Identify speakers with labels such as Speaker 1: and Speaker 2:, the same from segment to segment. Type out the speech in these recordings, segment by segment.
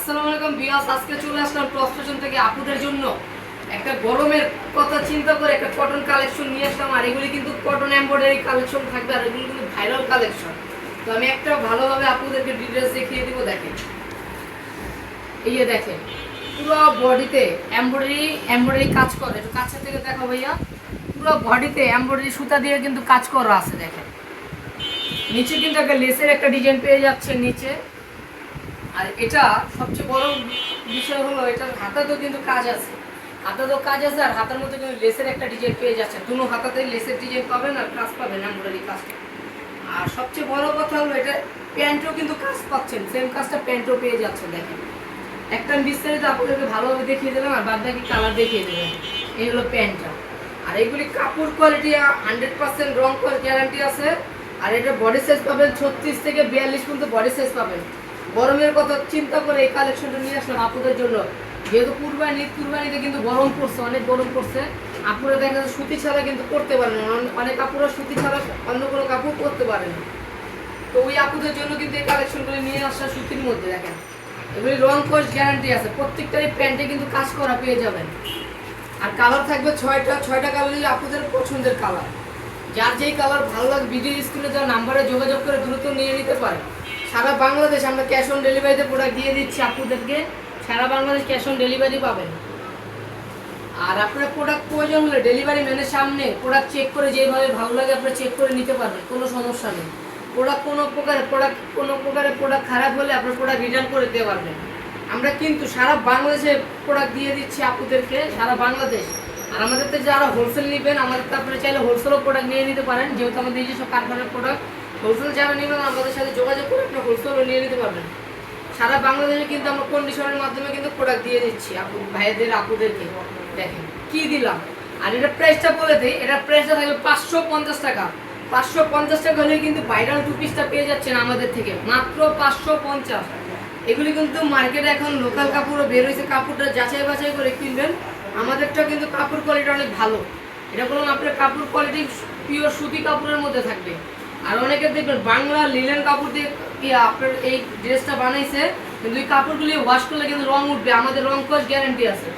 Speaker 1: আসসালামু আলাইকুম ভিউয়ার্স, আজকে চলে আসলাম টপ ফ্যাশন থেকে আপুদের জন্য একটা গরমের কথা চিন্তা করে একটা কটন কালেকশন নিয়ে আসলাম। আর এগুলি কিন্তু কটন এমব্রয়ডারি কালেকশন থাকবে, আর এগুলি কিন্তু ভাইরাল কালেকশন। তো আমি একটা ভালোভাবে আপুদেরকে ডিটেইলস দেখিয়ে দিব। দেখেন, এই যে দেখেন পুরো বডিতে এমব্রয়ডারি কাজ করে। একটু কাছে থেকে দেখো ভাইয়া, পুরো বডিতে এমব্রয়ডারি সুতা দিয়ে কিন্তু কাজ করা আছে। দেখেন নিচে কিন্তু একটা লেসের একটা ডিজাইন পেয়ে যাচ্ছে নিচে। আর এটা সবচেয়ে বড় বিষয় হলো এটার হাতাতেও কিন্তু কাজ আছে, হাতাতেও কাজ আছে। আর হাতার মধ্যে কিন্তু লেসের একটা ডিজাইন পেয়ে যাচ্ছে, দুনো হাতাতেই লেসের ডিজাইন পাবেন আর কাজ পাবেন এমব্রয়ডারি কাজটা। আর সবচেয়ে বড় কথা হলো এটা প্যান্টও কিন্তু কাজ পাচ্ছেন, সেম কাজটা প্যান্টও পেয়ে যাচ্ছে। দেখেন একটা বিস্তারিত আপনাদেরকে ভালোভাবে দেখিয়ে দিলাম, আর বাদ বাকি কালার দেখিয়ে দেবেন। এই হলো প্যান্টটা। আর এগুলি কাপড় কোয়ালিটি 100% রং গ্যারান্টি আছে। আর এটা বডি সাইজ পাবেন 36 থেকে 42 পর্যন্ত বডি সাইজ পাবেন। গরমের কথা চিন্তা করে এই কালেকশনটা নিয়ে আসলাম আপনাদের জন্য, যেহেতু কুরবানিতে কিন্তু গরম পড়ছে, অনেক গরম পড়ছে। আপনারা দেখা যাচ্ছে সুতি ছাড়া কিন্তু করতে পারেন না, অনেক কাপড়রা সুতি ছাড়া অন্য কোনো কাপড় করতে পারে না। তো ওই আপুদের জন্য কিন্তু এই কালেকশনগুলি নিয়ে আসা সুতির মধ্যে। দেখেন এগুলি রং কস গ্যারান্টি আছে, প্রত্যেকটারই প্যান্টে কিন্তু কাজ করা পেয়ে যাবেন। আর কালার থাকবে 6টা কালারই আপুদের পছন্দের কালার। যার যেই কালার ভালো লাগে ভিডিও স্ক্রিনে দেওয়া নাম্বারে যোগাযোগ করে দ্রুত নিয়ে নিতে পারে। সারা বাংলাদেশ আমরা ক্যাশ অন ডেলিভারিতে প্রোডাক্ট দিয়ে দিচ্ছি আপুদেরকে, সারা বাংলাদেশ ক্যাশ অন ডেলিভারি পাবেন। আর আপনার প্রোডাক্ট প্রয়োজন হলে ডেলিভারি ম্যানের সামনে প্রোডাক্ট চেক করে যেভাবে ভালো লাগে আপনারা চেক করে নিতে পারবেন, কোনো সমস্যা নেই। কোনো প্রকারে প্রোডাক্ট খারাপ হলে আপনার প্রোডাক্ট রিটার্ন করে দিতে পারবেন। আমরা কিন্তু সারা বাংলাদেশে প্রোডাক্ট দিয়ে দিচ্ছি আপুদেরকে, সারা বাংলাদেশ। আর আমাদের তো যারা হোলসেল নেবেন, আমাদের তো আপনারা চাইলে হোলসেলও প্রোডাক্ট নিয়ে নিতে পারেন, যেহেতু আমাদের নিজস্ব কারখানার প্রোডাক্ট। হোলসেল যারা নেবেন আমাদের সাথে যোগাযোগ করে আপনার হোলসেলও নিয়ে নিতে পারবেন। সারা বাংলাদেশে কিন্তু আমরা কন্ডিশনের মাধ্যমে কিন্তু প্রোডাক্ট দিয়ে দিচ্ছি ভাইয়াদের আপুদেরকে। দেখেন কি দিলাম। আর এটা প্রাইসটা বলে দিই, এটা প্রাইসটা থাকবে 550 টাকা। 550 টাকা হলে কিন্তু ভাইরাল টু পিসটা পেয়ে যাচ্ছেন আমাদের থেকে মাত্র 550। এগুলি কিন্তু মার্কেটে এখন লোকাল কাপড়ও বের হয়েছে, কাপড়টা যাচাই বাছাই করে কিনবেন। আমাদেরটা কিন্তু কাপড় কোয়ালিটি অনেক ভালো। এটা বলুন আপনার কাপড় কোয়ালিটি পিওর সুতি কাপড়ের মধ্যে থাকবে। আর অনেকে দেখবেন বাংলা লিলেন কাপড় দিয়ে আপনার এই ড্রেসটা বানাইছে, কিন্তু এই কাপড়গুলি ওয়াশ করলে কিন্তু রং উঠবে, আমাদের রং কস গ্যারান্টি আছে।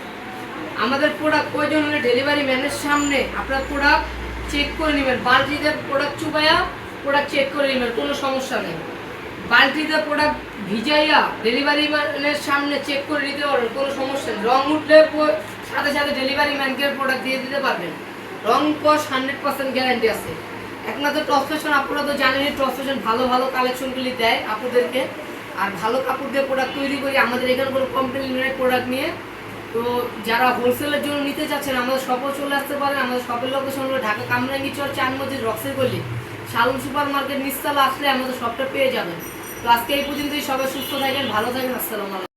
Speaker 1: আমাদের প্রোডাক্ট প্রয়োজন হলে ডেলিভারি ম্যানের সামনে আপনার প্রোডাক্ট চেক করে নেবেন, বালতিতে প্রোডাক্ট চুবাইয়া প্রোডাক্ট চেক করে নেবেন, কোনো সমস্যা নেই। বালতিতে প্রোডাক্ট ভিজাইয়া ডেলিভারি ম্যানের সামনে চেক করে নিতে পারবেন, কোনো সমস্যা নেই। রং উঠলে সাথে সাথে ডেলিভারি ম্যানকে প্রোডাক্ট দিয়ে দিতে পারবেন। রং কস 100% গ্যারান্টি আছে। একমাত্র টপ ফ্যাশন, আপনারা তো জানেনই টপ ফ্যাশন ভালো ভালো কালেকশনগুলি দেয় আপনাদেরকে। আর ভালো কাপড় দিয়ে প্রোডাক্ট তৈরি করি, আমাদের এখানে কোনো কোম্পানি নেই প্রোডাক্ট নিয়ে। তো যারা হোলসেলের জন্য নিতে চাচ্ছেন আমাদের শপে চলে আসতে পারেন। আমাদের শপের লোকেশন হলো ঢাকা কামরাঙ্গি চর 4 মসজিদ রক্সের গলি, শালুন সুপার মার্কেট নিচতলা আসলে আমাদের শপটা পেয়ে যাবেন। তো আজকে এই পর্যন্তই, সবাই সুস্থ থাকেন, ভালো থাকেন, আসসালামু আলাইকুম।